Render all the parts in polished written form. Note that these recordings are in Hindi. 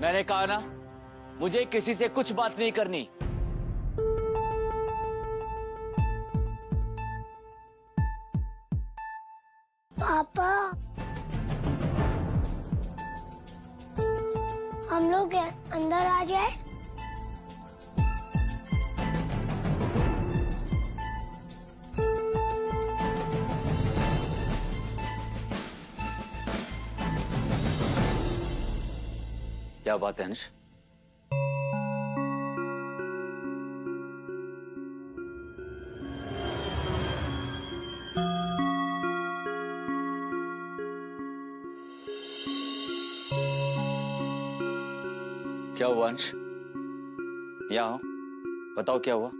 मैंने कहा ना, मुझे किसी से कुछ बात नहीं करनी। पापा, हम लोग अंदर आ जाए। क्या बात है अंश? क्या हुआ अंश? यहाँ आओ, बताओ क्या हुआ?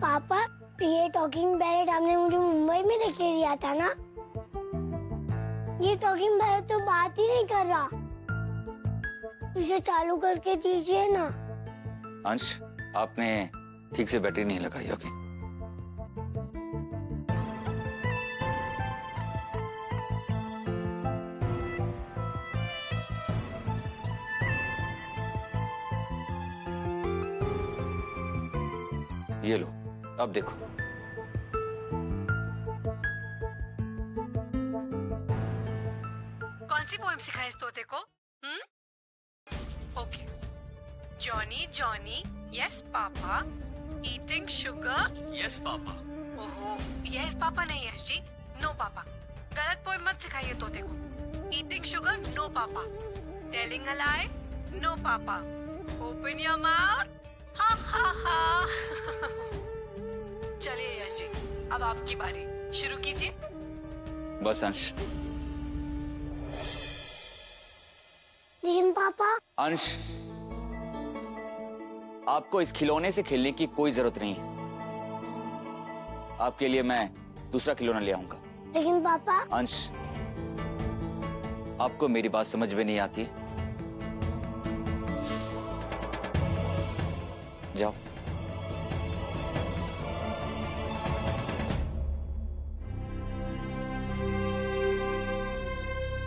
पापा, ये टॉकिंग पैरेट आपने मुझे मुंबई में लेके दिया था ना? ये टॉकिंग पैरेट तो बात ही नहीं कर रहा। इसे चालू करके दीजिए ना। अंश, आपने ठीक से बैटरी नहीं लगाई होगी। ये लो, अब देखो। कौन सी पोएम सिखाई इस तोते को? Okay. Johnny Johnny, yes papa. Eating sugar, yes papa. ओहो, यस पापा नहीं यश जी, नो पापा। गलत पोएम मत सिखाइए तोते को। Eating sugar, no papa. Telling a lie, no papa. Open your mouth, ha ha हा। चलिए यश जी, अब आपकी बारी, शुरू कीजिए। बस अंश। लेकिन पापा। अंश, आपको इस खिलौने से खेलने की कोई जरूरत नहीं है। आपके लिए मैं दूसरा खिलौना ले आऊंगा। लेकिन पापा। अंश, आपको मेरी बात समझ में नहीं आती? जाओ।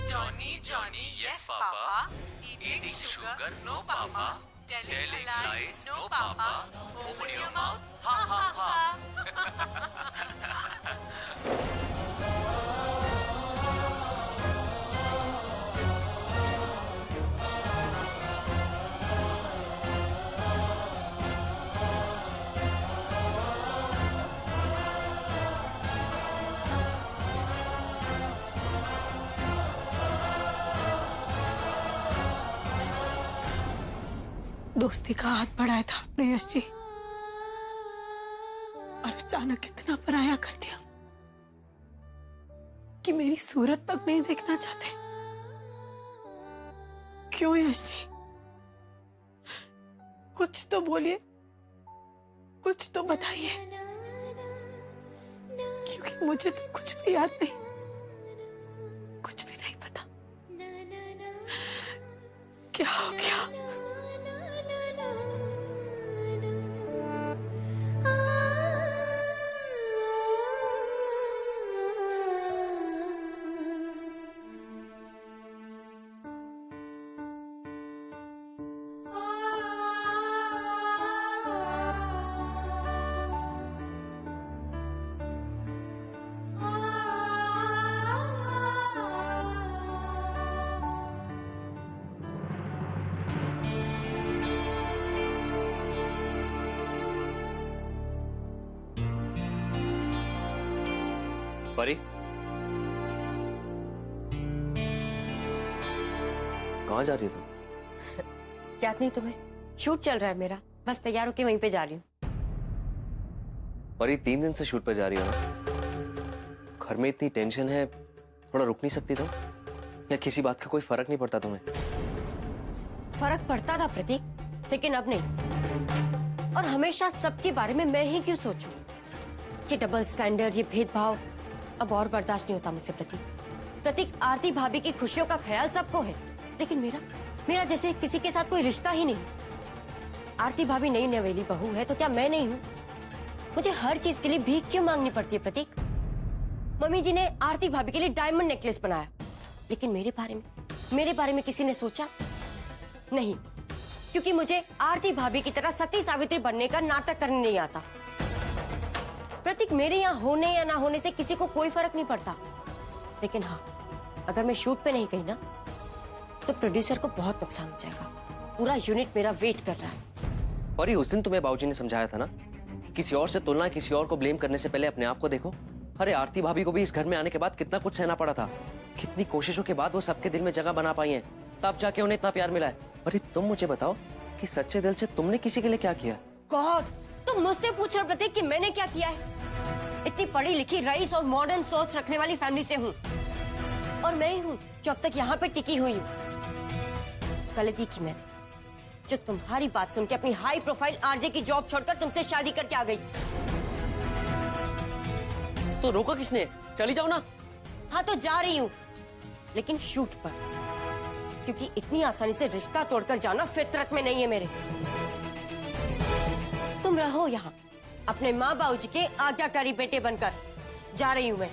Johnny Johnny, yes papa. Eating sugar, no papa. Telling lies, no papa. Open your mouth, ha ha हा। दोस्ती का हाथ बढ़ाया था आपने यश जी, और अचानक इतना पराया कर दिया कि मेरी सूरत तक नहीं देखना चाहते। क्यों यश जी? कुछ तो बोलिए, कुछ तो बताइए, क्योंकि मुझे तो कुछ भी याद नहीं, कुछ भी नहीं पता। क्या हो गया? परी, कहाँ जा रही है तुम? याद नहीं तुम्हें? शूट चल रहा है मेरा, बस तैयार होके वहीं पे जा रही हूँ। परी, 3 दिन से शूट पे जा रही हो ना? घर में इतनी टेंशन है, थोड़ा रुक नहीं सकती तुम? या किसी बात का कोई फर्क नहीं पड़ता तुम्हें? फर्क पड़ता था प्रतीक, लेकिन अब नहीं। और हमेशा सबके बारे में मैं ही क्यों सोचूं? ये डबल स्टैंडर्ड, ये भेदभाव अब और बर्दाश्त नहीं होता मुझसे प्रतीक। प्रतीक, आरती भाभी की खुशियों का ख्याल सबको है, लेकिन मेरा जैसे किसी के साथ कोई रिश्ता ही नहीं। आरती भाभी नई नवेली बहू है तो क्या मैं नहीं हूँ? मुझे हर चीज के लिए भीख क्यों मांगनी पड़ती है प्रतीक? मम्मी जी ने आरती भाभी के लिए डायमंड नेकलेस बनाया, लेकिन मेरे बारे में किसी ने सोचा नहीं, क्योंकि मुझे आरती भाभी की तरह सती सावित्री बनने का नाटक करने नहीं आता। प्रतीक, मेरे यहाँ होने या ना होने से किसी को कोई फर्क नहीं पड़ता, लेकिन हाँ, अगर मैं शूट पे नहीं गई ना तो प्रोड्यूसर को बहुत नुकसान हो जाएगा। पूरा यूनिट मेरा वेट कर रहा है। और ये उस दिन तुम्हें बाबूजी ने समझाया था ना, किसी और से तुलना, किसी और को ब्लेम करने से पहले अपने आप को देखो। अरे आरती भाभी को भी इस घर में आने के बाद कितना कुछ सहना पड़ा था, कितनी कोशिशों के बाद वो सबके दिल में जगह बना पाई हैं, तब जाके उन्हें इतना प्यार मिला है। अरे तुम मुझे बताओ कि सच्चे दिल से तुमने किसी के लिए क्या किया? गॉड, तुम मुझसे पूछ रहे हो प्रतीक कि मैंने क्या किया है? इतनी पढ़ी लिखी, रईस और मॉडर्न सोच रखने वाली फैमिली से हूँ, और मैं ही हूँ जो अब तक यहाँ पे टिकी हुई हूँ। गलती की मैंने, जो तुम्हारी बात सुन के अपनी हाई प्रोफाइल आरजे की जॉब छोड़कर तुमसे शादी करके आ गई। तो रोका किसने? चली जाओ ना। हाँ तो जा रही हूँ, लेकिन शूट पर, क्योंकि इतनी आसानी से रिश्ता तोड़कर जाना फितरत में नहीं है मेरे। तुम रहो यहाँ अपने माँ बाबूजी के आज्ञाकारी बेटे बनकर। जा रही हूँ मैं।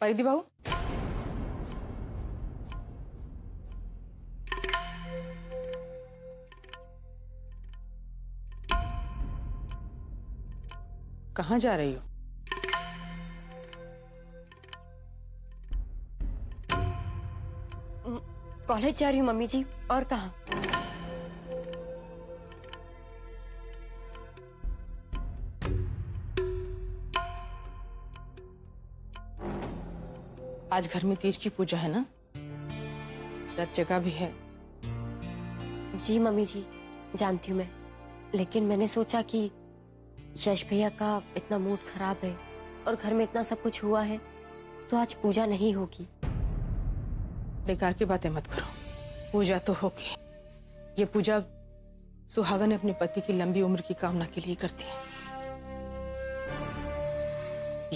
परिधि बहू, कहाँ जा रही हो? कॉलेज जा रही हूँ मम्मी जी, और कहाँ? आज घर में तीज की पूजा है ना, रथ जगह भी है। जी मम्मी जी, जानती हूँ मैं, लेकिन मैंने सोचा कि यश भैया का इतना मूड खराब है और घर में इतना सब कुछ हुआ है, तो आज पूजा नहीं होगी। बेकार की बातें मत करो, पूजा तो होगी। ये पूजा सुहागन अपने पति की लंबी उम्र की कामना के लिए करती है।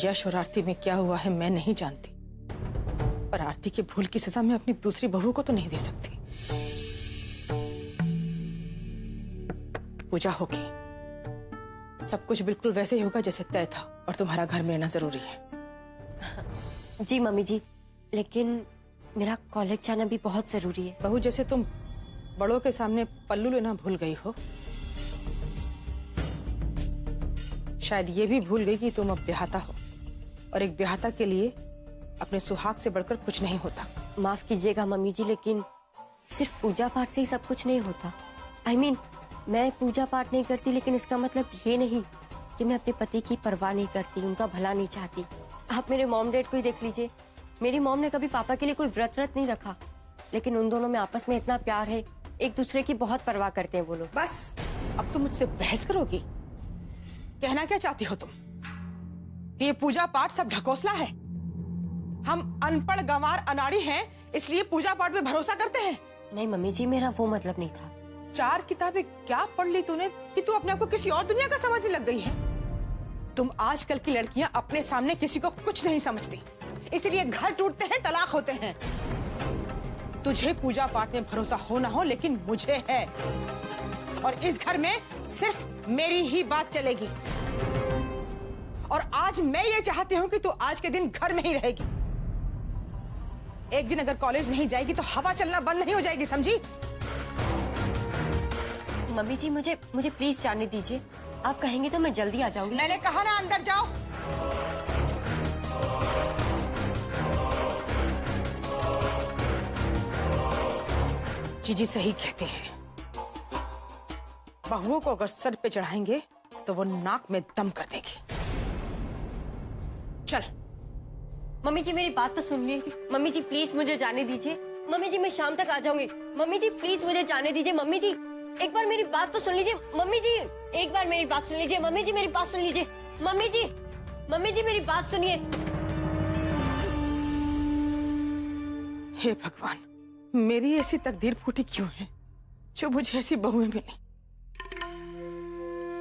यश और आरती में क्या हुआ है मैं नहीं जानती, पर आरती की भूल की सजा मैं अपनी दूसरी बहू को तो नहीं दे सकती। पूजा होगी, सब कुछ बिल्कुल वैसे ही होगा जैसे तय था, और तुम्हारा घर में रहना जरूरी है। जी मम्मी जी, लेकिन मेरा कॉलेज जाना भी बहुत जरूरी है। बहू, जैसे तुम बड़ों के सामने पल्लू लेना भूल गई हो, शायद ये भी भूल गई कि तुम अब ब्याहता हो, और एक ब्याहता के लिए अपने सुहाग से बढ़कर कुछ नहीं होता। माफ कीजिएगा मम्मी जी, लेकिन सिर्फ पूजा पाठ से ही सब कुछ नहीं होता। I mean, मैं पूजा पाठ नहीं करती, लेकिन इसका मतलब ये नहीं कि मैं अपने पति की परवाह नहीं करती, उनका भला नहीं चाहती। आप मेरे मॉम डैड को ही देख लीजिए। मेरी मॉम ने कभी पापा के लिए कोई व्रत नहीं रखा, लेकिन उन दोनों में आपस में इतना प्यार है, एक दूसरे की बहुत परवाह करते हैं वो लोग। बस, अब तुम मुझसे बहस करोगी? कहना क्या चाहती हो तुम? ये पूजा पाठ सब ढकोसला है? हम अनपढ़ गंवार अनाड़ी हैं, इसलिए पूजा पाठ में भरोसा करते हैं? नहीं मम्मी जी, मेरा वो मतलब नहीं था। 4 किताबें क्या पढ़ ली तूने कि तू अपने आप को किसी और दुनिया का समझने लग गई है? तुम आजकल की लड़कियां अपने सामने किसी को कुछ नहीं समझती, इसलिए घर टूटते हैं, तलाक होते हैं। तुझे पूजा पाठ में भरोसा हो ना हो, लेकिन मुझे है, और इस घर में सिर्फ मेरी ही बात चलेगी। और आज मैं ये चाहती हूँ कि तू आज के दिन घर में ही रहेगी। एक दिन अगर कॉलेज नहीं जाएगी तो हवा चलना बंद नहीं हो जाएगी, समझी? मम्मी जी, मुझे प्लीज जाने दीजिए। आप कहेंगे तो मैं जल्दी आ जाऊंगी। मैंने कहा ना, अंदर जाओ। जीजी सही कहते हैं, बहुओं को अगर सर पे चढ़ाएंगे तो वो नाक में दम कर देंगे। चल। मम्मी जी, मेरी बात तो सुन लीजिए। मम्मी जी प्लीज मुझे जाने दीजिए। मम्मी जी, मैं शाम तक आ जाऊंगी। मम्मी जी प्लीज मुझे जाने दीजिए। मम्मी जी एक बार मेरी बात तो सुन लीजिए। मम्मी जी एक बार मेरी बात सुन लीजिए। मम्मी जी मेरी बात सुन लीजिए। मम्मी जी मेरी बात सुनिए। हे भगवान, मेरी ऐसी तकदीर फूटी क्यों है जो मुझे ऐसी बहुएं मिली?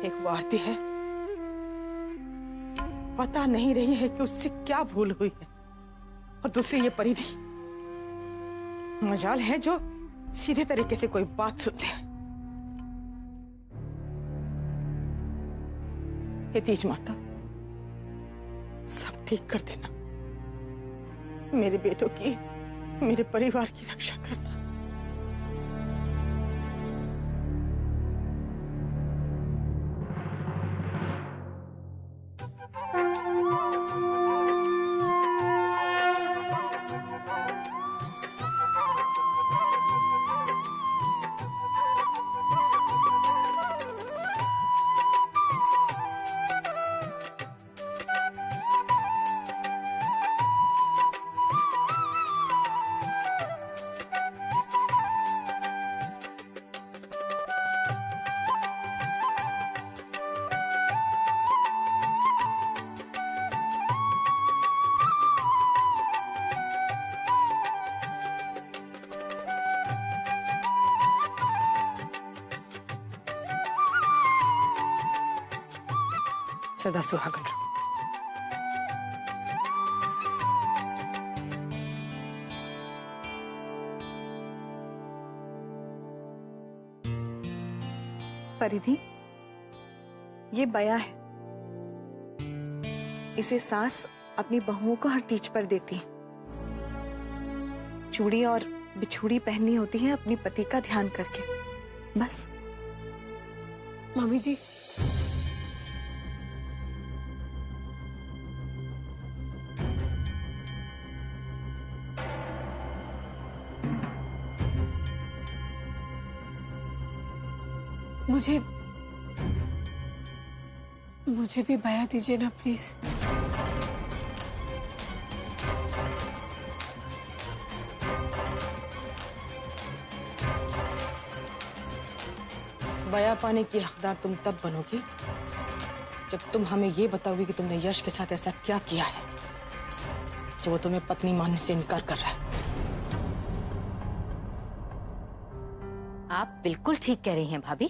एक वो आरती है, पता नहीं रही है कि उससे क्या भूल हुई है, और दूसरी ये परिधि, मजाल है जो सीधे तरीके से कोई बात सुन ले। हे तीज माता, सब ठीक कर देना। मेरे बेटों की, मेरे परिवार की रक्षा करना। सदा सुहागन रहो। परिधि, ये बया है। इसे सास अपनी बहुओं को हर तीज पर देती है। चूड़ी और बिछूड़ी पहननी होती है अपनी पति का ध्यान करके, बस। मम्मी जी, मुझे भी बया दीजिए ना प्लीज। बया पाने की हकदार तुम तब बनोगी जब तुम हमें ये बताओगी कि तुमने यश के साथ ऐसा क्या किया है जो वो तुम्हें पत्नी मानने से इनकार कर रहा है। आप बिल्कुल ठीक कह रही हैं भाभी।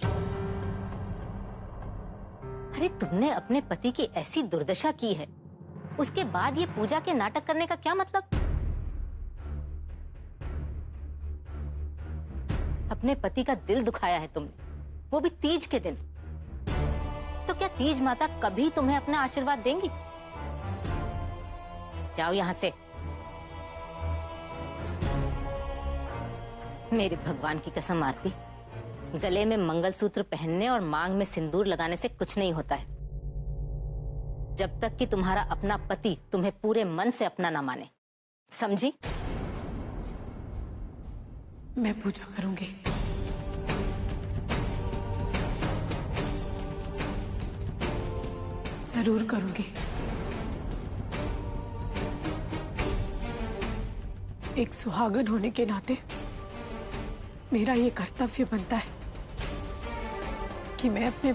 अरे तुमने अपने पति की ऐसी दुर्दशा की है, उसके बाद ये पूजा के नाटक करने का क्या मतलब? अपने पति का दिल दुखाया है तुमने, वो भी तीज के दिन। तो क्या तीज माता कभी तुम्हें अपना आशीर्वाद देंगी? जाओ यहां से। मेरे भगवान की कसम आरती, गले में मंगलसूत्र पहनने और मांग में सिंदूर लगाने से कुछ नहीं होता है, जब तक कि तुम्हारा अपना पति तुम्हें पूरे मन से अपना ना माने, समझी? मैं पूजा करूंगी। जरूर करूंगी। एक सुहागन होने के नाते मेरा ये कर्तव्य बनता है कि मैं अपने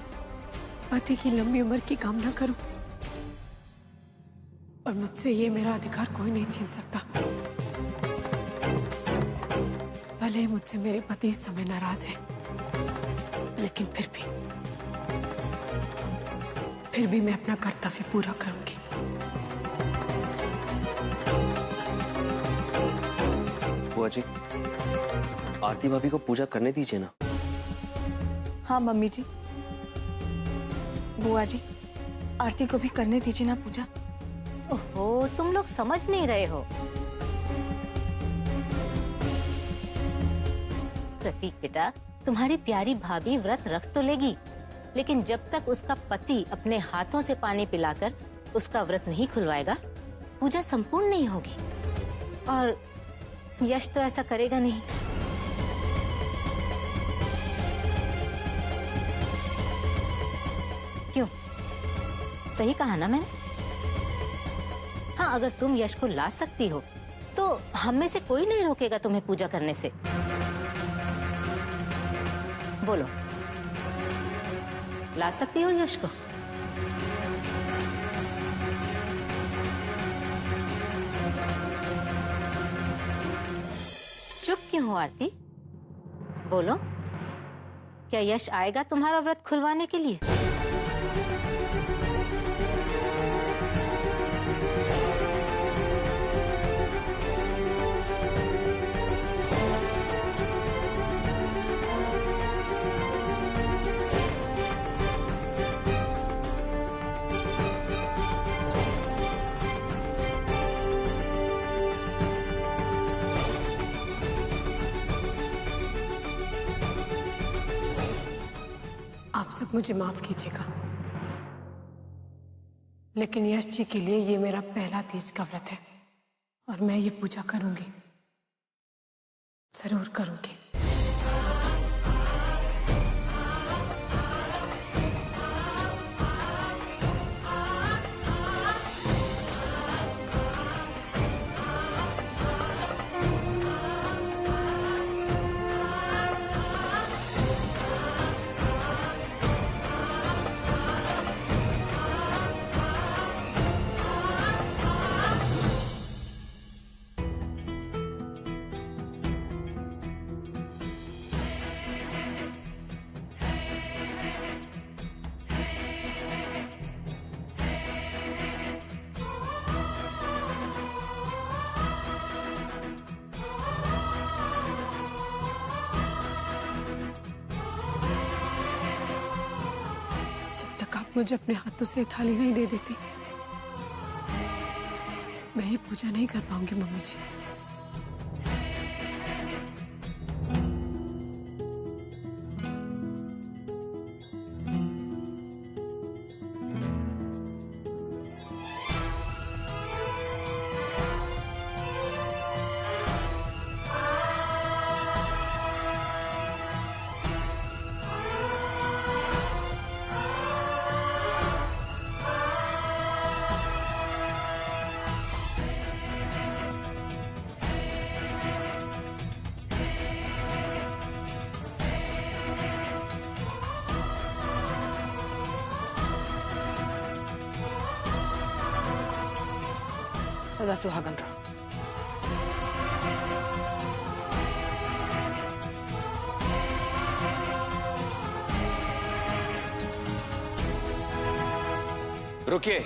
पति की लंबी उम्र की कामना करूं, और मुझसे ये मेरा अधिकार कोई नहीं छीन सकता। भले ही मुझसे मेरे पति इस समय नाराज है, लेकिन फिर भी मैं अपना कर्तव्य पूरा करूंगी। बुआ जी, आरती भाभी को पूजा करने दीजिए ना। हाँ मम्मी जी। बुआ जी, आरती को भी करने दीजिए ना पूजा। ओहो, तुम लोग समझ नहीं रहे हो। प्रतीक बेटा, तुम्हारी प्यारी भाभी व्रत रख तो लेगी, लेकिन जब तक उसका पति अपने हाथों से पानी पिलाकर उसका व्रत नहीं खुलवाएगा, पूजा संपूर्ण नहीं होगी। और यश तो ऐसा करेगा नहीं। क्यों? सही कहा ना मैंने? हाँ, अगर तुम यश को ला सकती हो तो हम में से कोई नहीं रोकेगा तुम्हें पूजा करने से। बोलो, ला सकती हो यश को? चुप क्यों हो आरती? बोलो, क्या यश आएगा तुम्हारा व्रत खुलवाने के लिए? आप सब मुझे माफ कीजिएगा, लेकिन यश जी के लिए ये मेरा पहला तीज का व्रत है और मैं ये पूजा करूंगी, जरूर करूंगी। मुझे अपने हाथों से थाली नहीं दे देती, मैं ये पूजा नहीं कर पाऊंगी मम्मी जी। सदा सुहागन रहो। रुकिए।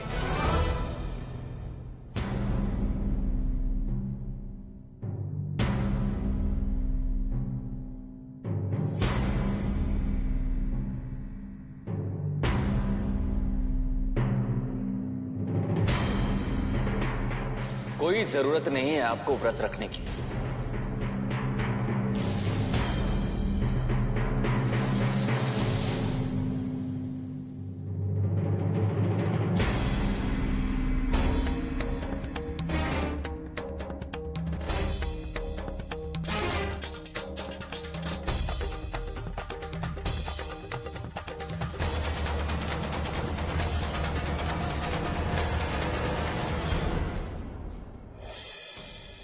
कोई जरूरत नहीं है आपको व्रत रखने की।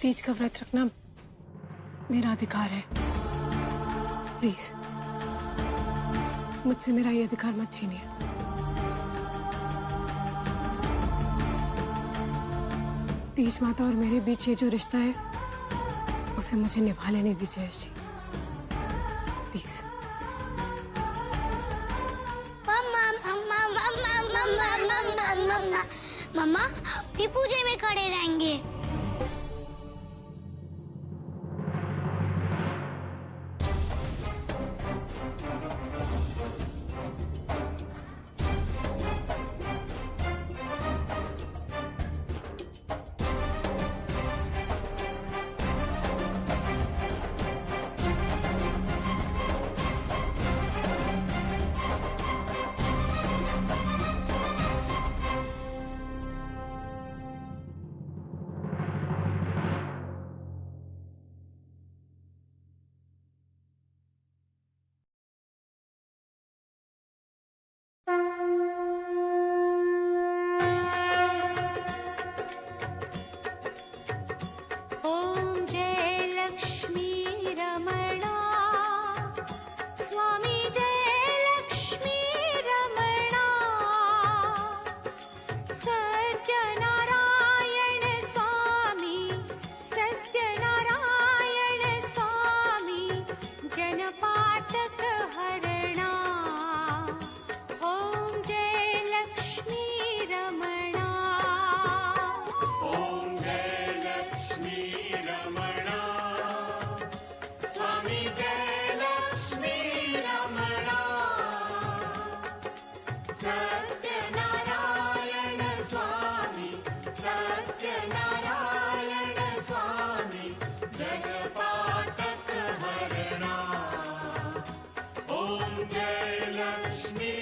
तीज का व्रत रखना मेरा अधिकार है, प्लीज मुझसे मेरा ये अधिकार मत छीनिए। तीज माता और मेरे बीच ये जो रिश्ता है उसे मुझे निभा लेने दीजिए यश जी, प्लीज। मम्मा हम भी पूजे में खड़े रहेंगे। जय लक्ष्मी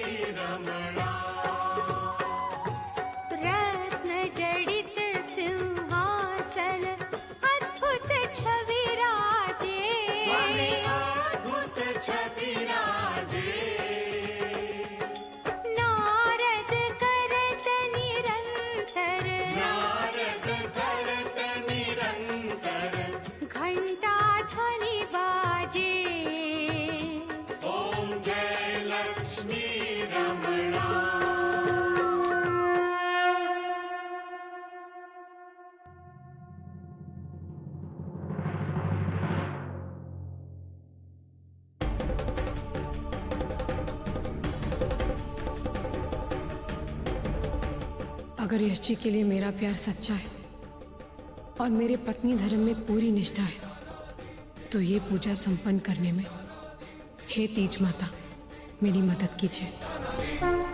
अगर यश जी के लिए मेरा प्यार सच्चा है और मेरे पत्नी धर्म में पूरी निष्ठा है तो ये पूजा संपन्न करने में हे तीज माता मेरी मदद कीजिए।